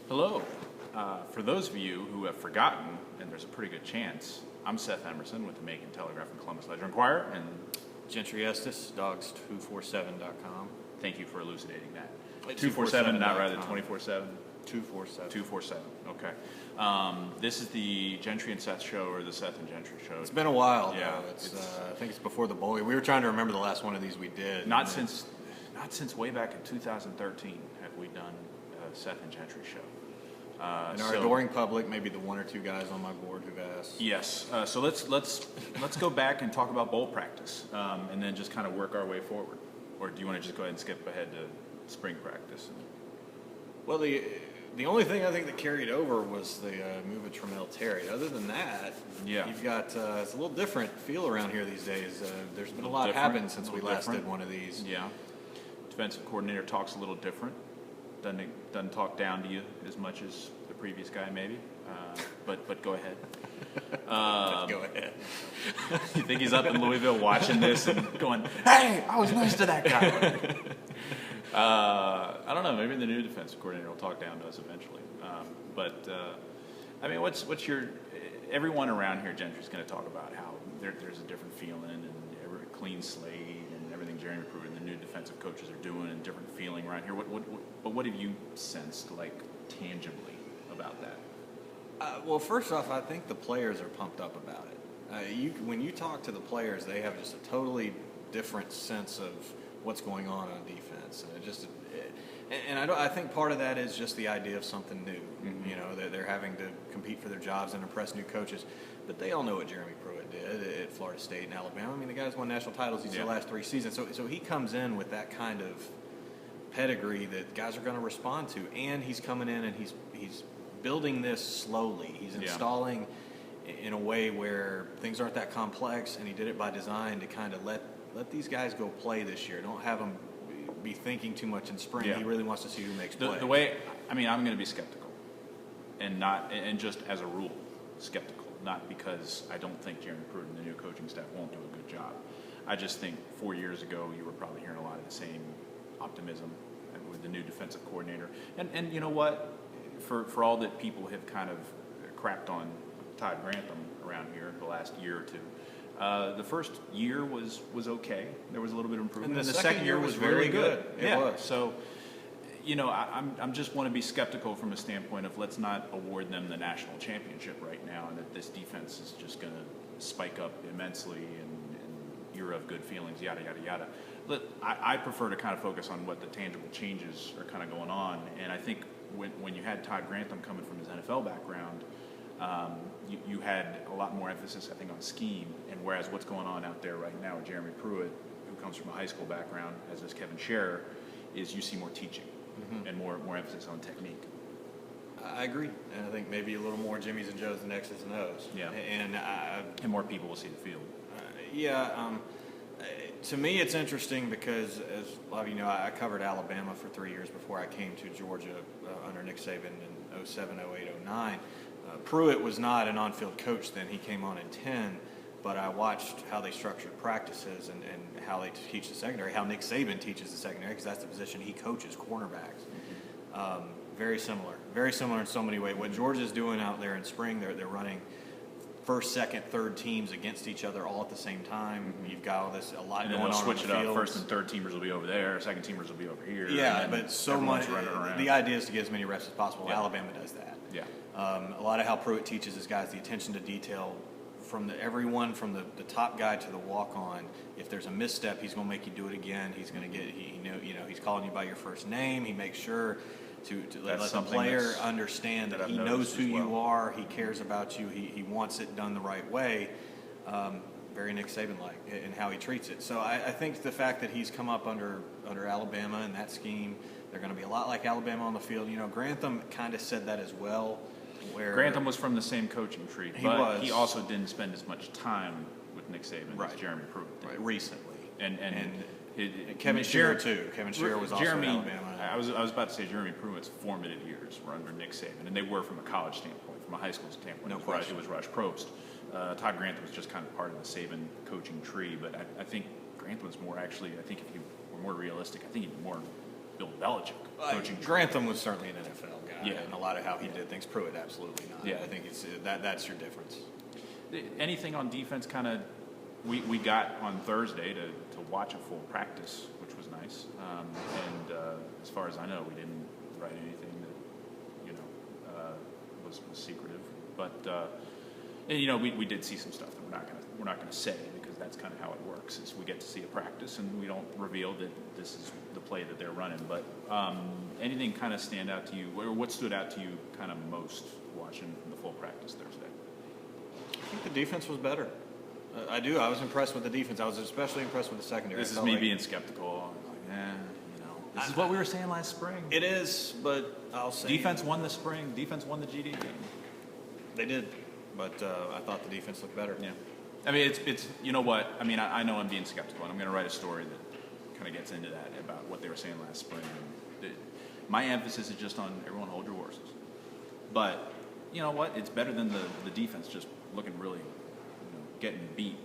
Hello. For those of you who have forgotten, and there's a pretty good chance, I'm Seth Emerson with the Macon Telegraph and Columbus Ledger-Enquirer, and Gentry, Estes, dogs247.com. thank you for elucidating that. 247, 247, not rather 24/7? 247. 247, okay. This is the Gentry and Seth show, or the Seth and Gentry show. It's been a while, Yeah, though. I think it's before the bowl. We were trying to remember the last one of these we did. Not since way back in 2013 have we done a Seth and Gentry show. And our adoring public, maybe the one or two guys on my board who've asked. Yes. So let's go back and talk about bowl practice, and then just kind of work our way forward. Or do you want to just go ahead and skip ahead to spring practice? Well, the only thing I think that carried over was the move of Trammell Terry. Other than that, yeah, you've got it's a little different feel around here these days. There's been a lot happened since we last did one of these. Yeah. Defensive coordinator talks a little different. Doesn't talk down to you as much as the previous guy, maybe. But go ahead. Go ahead. You think he's up in Louisville watching this and going, "Hey, I was nice to that guy." I don't know. Maybe the new defensive coordinator will talk down to us eventually. I mean, what's your? Everyone around here, Gentry's going to talk about how there's a different feeling and a clean slate and everything Jeremy Pruitt and the new defensive coaches are doing, and different feeling around here. What have you sensed, like, tangibly about that? Well, first off, I think the players are pumped up about it. When you talk to the players, they have just a totally different sense of what's going on defense, and I think part of that is just the idea of something new. Mm-hmm. You know, they're having to compete for their jobs and impress new coaches, but they all know what Jeremy Pruitt did at Florida State and Alabama. I mean, the guy's won national titles each of the last 3 seasons, so he comes in with that kind of pedigree that guys are going to respond to, and he's coming in and he's building this slowly. He's installing in a way where things aren't that complex, and he did it by design to kind of let these guys go play this year. Don't have them be thinking too much in spring. Yeah. He really wants to see who makes plays. The way, I mean, I'm going to be skeptical, and just as a rule, skeptical. Not because I don't think Jeremy Pruitt and the new coaching staff won't do a good job. I just think 4 years ago you were probably hearing a lot of the same optimism with the new defensive coordinator. And you know what? For all that people have kind of crapped on Todd Grantham around here the last year or two, the first year was okay. There was a little bit of improvement. And the second year was very good. It was. So, you know, I'm just want to be skeptical from a standpoint of let's not award them the national championship right now, and that this defense is just going to spike up immensely and you're of good feelings, yada, yada, yada. But I prefer to kind of focus on what the tangible changes are kind of going on. And I think when you had Todd Grantham coming from his NFL background, you had a lot more emphasis, I think, on scheme. And whereas what's going on out there right now with Jeremy Pruitt, who comes from a high school background, as does Kevin Scherer, is you see more teaching and more emphasis on technique. I agree, and I think maybe a little more Jimmys and Joes than X's and O's. Yeah, and more people will see the field. To me, it's interesting because, as a lot of you know, I covered Alabama for 3 years before I came to Georgia under Nick Saban in 07, 08, 09. Pruitt was not an on-field coach then. He came on in 10, but I watched how they structured practices and how they teach the secondary, how Nick Saban teaches the secondary, because that's the position he coaches, cornerbacks. Very similar in so many ways. What Georgia's doing out there in spring, they're running first, second, third teams against each other all at the same time. You've got all this, a lot and going on. And switch it up. First and third teamers will be over there. Second teamers will be over here. Yeah, but so much. Running around. The idea is to get as many reps as possible. Yeah. Alabama does that. Yeah. A lot of how Pruitt teaches his guys the attention to detail from everyone from the top guy to the walk-on. If there's a misstep, he's going to make you do it again. He's going to get he's calling you by your first name. He makes sure to let the player understand that he knows who you are. He cares about you. He wants it done the right way. Very Nick Saban-like in how he treats it. So I think the fact that he's come up under Alabama and that scheme, they're going to be a lot like Alabama on the field. You know, Grantham kind of said that as well. Where Grantham was from the same coaching tree, but he also didn't spend as much time with Nick Saban as Jeremy Pruitt did. Right, recently. And Kevin Scherer too. Kevin Scherer was also in Alabama. I was about to say Jeremy Pruitt's formative years were under Nick Saban, and they were from a college standpoint, from a high school standpoint. No question. It was Rush Probst. Todd Grantham was just kind of part of the Saban coaching tree, but I think Grantham was more actually. I think if you were more realistic, I think he'd be more Bill Belichick coaching. Grantham was certainly an NFL guy. and a lot of how he did things. Pruitt, absolutely not. Yeah. I think it's that's your difference. Anything on defense kind of we got on Thursday to watch a full practice, which was nice. And as far as I know, we didn't write anything that was secretive. But we did see some stuff that we're not gonna say, because that's kind of how it works. Is we get to see a practice and we don't reveal that this is the play that they're running. But anything kind of stand out to you, or what stood out to you kind of most watching the full practice Thursday? I think the defense was better. I do. I was impressed with the defense. I was especially impressed with the secondary. This is me being skeptical. This is what we were saying last spring. It is, but I'll say defense won the spring. Defense won the GD game. They did, but I thought the defense looked better. Yeah. I mean, it's you know what? I mean, I know I'm being skeptical, and I'm going to write a story that kind of gets into that about what they were saying last spring. And my emphasis is just on everyone hold your horses. But you know what? It's better than the defense just looking really, getting beat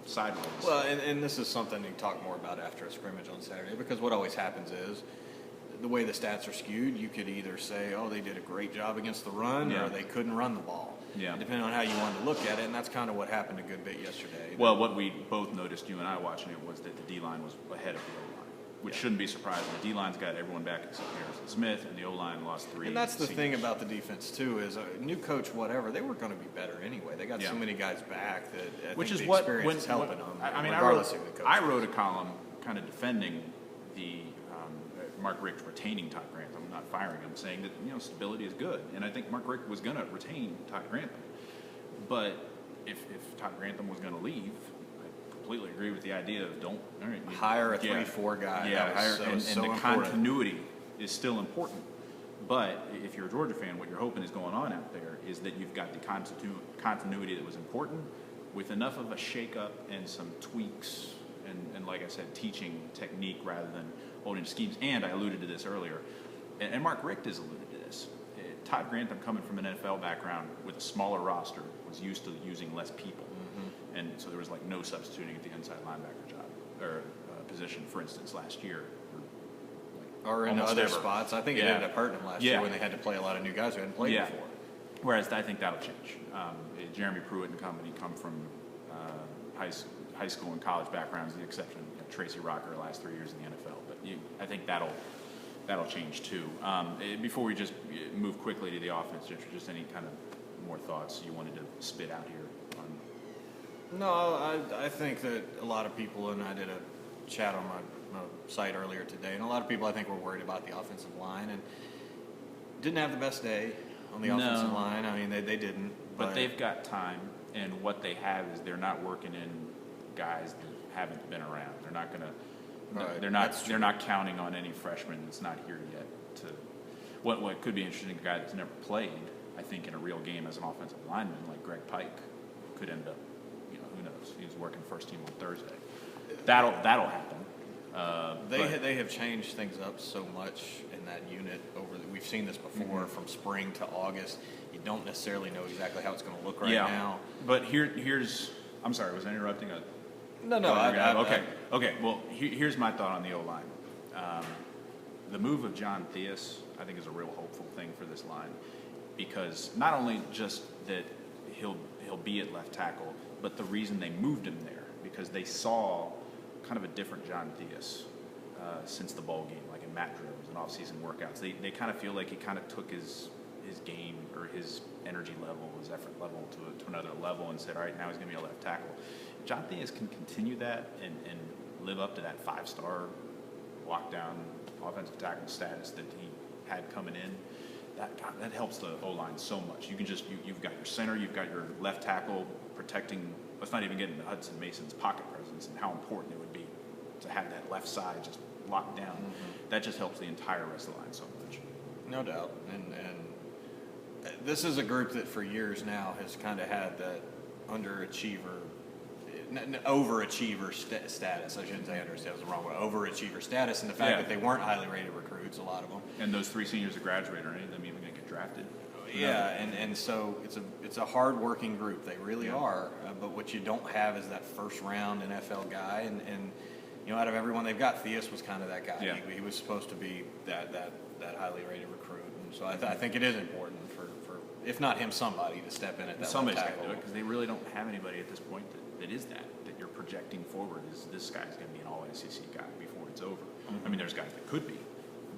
sideways. Well, and this is something you talk more about after a scrimmage on Saturday, because what always happens is the way the stats are skewed, you could either say, oh, they did a great job against the run, or they couldn't run the ball. Yeah. Depending on how you wanted to look at it, and that's kind of what happened a good bit yesterday. Well, what we both noticed, you and I watching it, was that the D-line was ahead of the O-line, which shouldn't be surprising. The D-line's got everyone back except Harrison Smith, and the O-line lost 3. And that's the seniors. thing about the defense, too, is a new coach, whatever, they were going to be better anyway. They got so many guys back that which think is the what experience is helping them, I mean, regardless of the coach. I wrote a column kind of defending the Mark Richt retaining Todd Grantham, not firing him, saying that stability is good, and I think Mark Richt was going to retain Todd Grantham. But if Todd Grantham was going to leave, I completely agree with the idea of hire a 3-4 guy. Yeah, so and the important. continuity is still important. But if you're a Georgia fan, what you're hoping is going on out there is that you've got the continuity that was important, with enough of a shake-up and some tweaks, and like I said, teaching technique rather than holding schemes. And I alluded to this earlier, and Mark Richt has alluded to this. Todd Grantham, coming from an NFL background with a smaller roster, was used to using less people. Mm-hmm. And so there was no substituting at the inside linebacker job or position, for instance, last year. Or in other spots. I think it ended up hurting them last year when they had to play a lot of new guys who hadn't played before. Whereas I think that'll change. Jeremy Pruitt and company come from high school and college backgrounds, with the exception of Tracy Rocker the last 3 years in the NFL. But I think that'll change too. Before we just move quickly to the offense, just any kind of more thoughts you wanted to spit out here on? No, I think that a lot of people, and I did a chat on my site earlier today, and a lot of people I think were worried about the offensive line and didn't have the best day on the offensive line. I mean, they didn't. But they've got time, and what they have is they're not working in guys that haven't been around. They're not going to. Right. They're not counting on any freshman that's not here yet. What could be interesting, a guy that's never played, I think, in a real game as an offensive lineman, like Greg Pike, could end up. Who knows? He was working first team on Thursday. That'll happen. They have changed things up so much in that unit we've seen this before, from spring to August. You don't necessarily know exactly how it's going to look now. But here's I'm sorry, was I interrupting? No. Okay. Well, here's my thought on the O-line. The move of John Theus, I think, is a real hopeful thing for this line, because not only just that he'll be at left tackle, but the reason they moved him there, because they saw kind of a different John Theus since the bowl game, like in mat drills and off-season workouts. They kind of feel like he kind of took his game or his energy level, his effort level to another level, and said, all right, now he's going to be a left tackle. If John Theus can continue that and live up to that 5-star lockdown offensive tackle status that he had coming in, that helps the O-line so much. You can you've got your center, you've got your left tackle protecting. Let's not even get into Hudson Mason's pocket presence and how important it would be to have that left side just locked down. Mm-hmm. That just helps the entire rest of the line so much. No doubt. And this is a group that for years now has kind of had that overachiever status. I shouldn't say underachiever, was the wrong word. Overachiever status, and the fact that they weren't highly rated recruits, a lot of them. And those 3 seniors that graduated, are any of them even going to get drafted? Yeah, and so it's a hard-working group. They really are. But what you don't have is that first-round NFL guy. And out of everyone they've got, Theus was kind of that guy. Yeah. He was supposed to be that highly rated recruit. And So I think it is important for if not him, somebody to step in at that Somebody's left got to tackle. do it because they really don't have anybody at this point that is that you're projecting forward is this guy's going to be an all-SEC guy before it's over. I mean, there's guys that could be,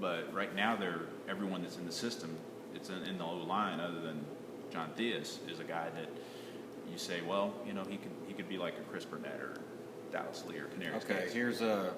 but right now everyone that's in the system, it's in the O-line other than John Theus is a guy that you say, well, you know, he could be like a Chris Burnett or Dallas Lee or Canary Okay, States. here's a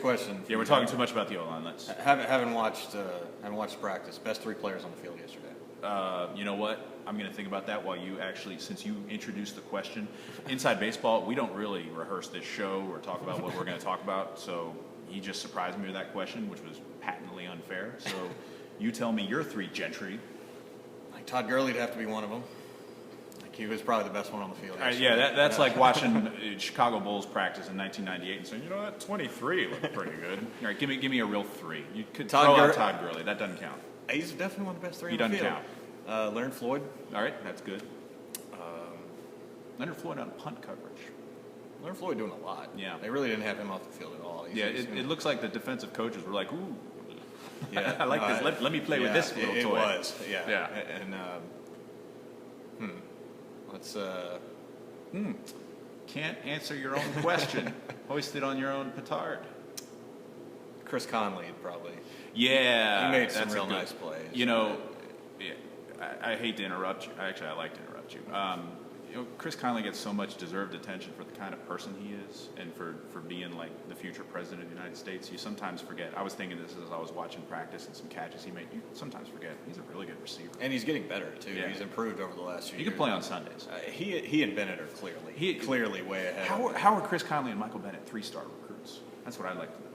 question. Yeah, we're talking too much about the O-line. Let's. Haven't watched practice. Best 3 players on the field yesterday. You know what? I'm going to think about that while you actually, since you introduced the question. Inside Baseball, we don't really rehearse this show or talk about what we're going to talk about. So he just surprised me with that question, which was patently unfair. So you tell me your 3 Gentry. Like Todd Gurley'd have to be one of them. Like he was probably the best one on the field. Yeah, that's like watching Chicago Bulls practice in 1998 and saying, you know, that 23 looked pretty good. All right, give me a real 3. You could throw out Todd Gurley. That doesn't count. He's definitely one of the best 3 He on the doesn't field. count. Leonard Floyd. All right, that's good. Leonard Floyd on punt coverage. Leonard Floyd doing a lot. Yeah. They really didn't have him off the field at all. It looks like the defensive coaches were like, ooh, yeah, I like this. Let me play with this little it toy. was, yeah. Yeah. And, let's, Can't answer your own question. Hoisted on your own petard. Chris Conley probably. Yeah. He made some that's real nice plays. You know, yeah, I hate to interrupt you. Actually, I like to interrupt you. You know, Chris Conley gets so much deserved attention for the kind of person he is and for being like the future president of the United States. You sometimes forget. I was thinking this as I was watching practice and some catches he made. You sometimes forget he's a really good receiver. And he's getting better, too. Yeah. He's improved over the last few years. He can play on Sundays. He and Bennett are clearly way ahead. How are Chris Conley and Michael Bennett 3-star recruits? That's what I'd like to know.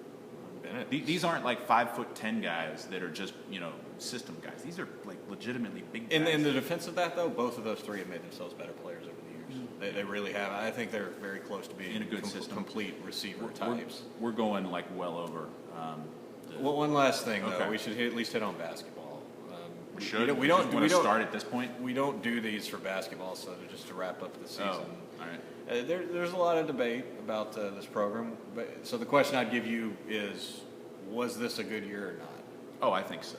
Bennett. These aren't like 5'10" guys that are just, you know, system guys. These are like legitimately big guys. In the defense of that, though, both of those 3 have made themselves better players over the years. They really have. I think they're very close to being in a good system. Complete receiver types. We're going like well over. Well, one last thing, though. Okay. We should at least hit on basketball. We should. We don't start at this point. We don't do these for basketball, so just to wrap up the season. Oh, all right. There's a lot of debate about this program. So the question I'd give you is, was this a good year or not? Oh, I think so.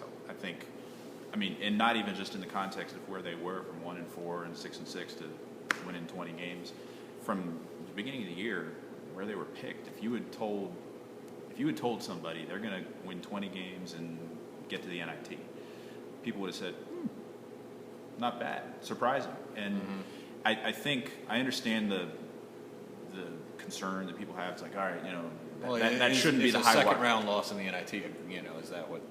I mean, and not even just in the context of where they were from 1-4 and 6-6 to winning 20 games. From the beginning of the year, where they were picked, if you had told somebody they're going to win 20 games and get to the NIT, people would have said, not bad, surprising. And I think I understand the concern that people have. It's like, all right, you know, that shouldn't be the high second round loss in the NIT. You know, is that what?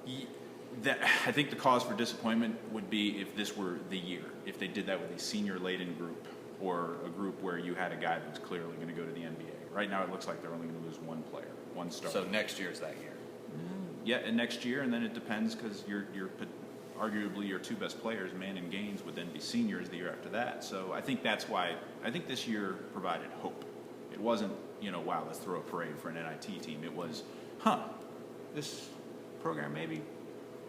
I think the cause for disappointment would be if this were the year, if they did that with a senior-laden group or a group where you had a guy that's clearly going to go to the NBA. Right now, it looks like they're only going to lose one player, one star. So next year's that year. Yeah, and next year, and then it depends because arguably your 2 best players, Man and Gaines, would then be seniors the year after that. So I think that's why I think this year provided hope. It wasn't, you know, wow, let's throw a parade for an NIT team. It was, this program maybe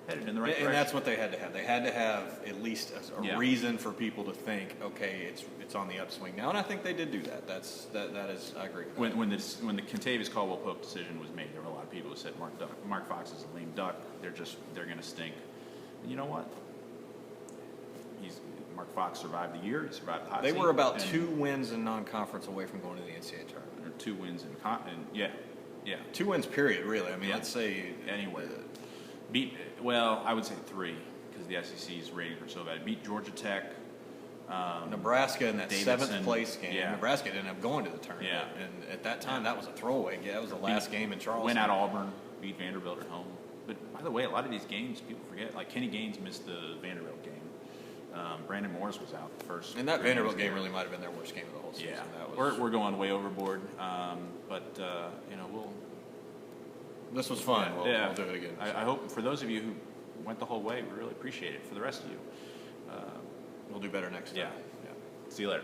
headed in the right direction. And that's what they had to have. They had to have at least a reason for people to think, okay, it's on the upswing now. And I think they did do that. That is, I agree with that. When the Kentavious Caldwell-Pope decision was made, there were a lot of people who said Mark Fox is a lame duck. They're going to stink. And you know what? Mark Fox survived the year. He survived the hot seat. They were about 2 wins in non-conference away from going to the NCAA tournament. Or 2 wins yeah. 2 wins, period, really. I mean, let's say anyway. I would say 3 because the SEC's ratings were so bad. Beat Georgia Tech, Nebraska in that Davidson, 7th place game. Yeah. Nebraska ended up going to the tournament. Yeah. And at that time, that was a throwaway. Yeah, that was the last game in Charleston. Went at Auburn, beat Vanderbilt at home. But by the way, a lot of these games people forget. Like Kenny Gaines missed the Vanderbilt game. Brandon Morris was out the first. And that Vanderbilt game really might have been their worst game of the whole season. Yeah, we're going way overboard. But you know, This was fun. We'll do it again. I hope for those of you who went the whole way, we really appreciate it. For the rest of you, we'll do better next time. Yeah. See you later.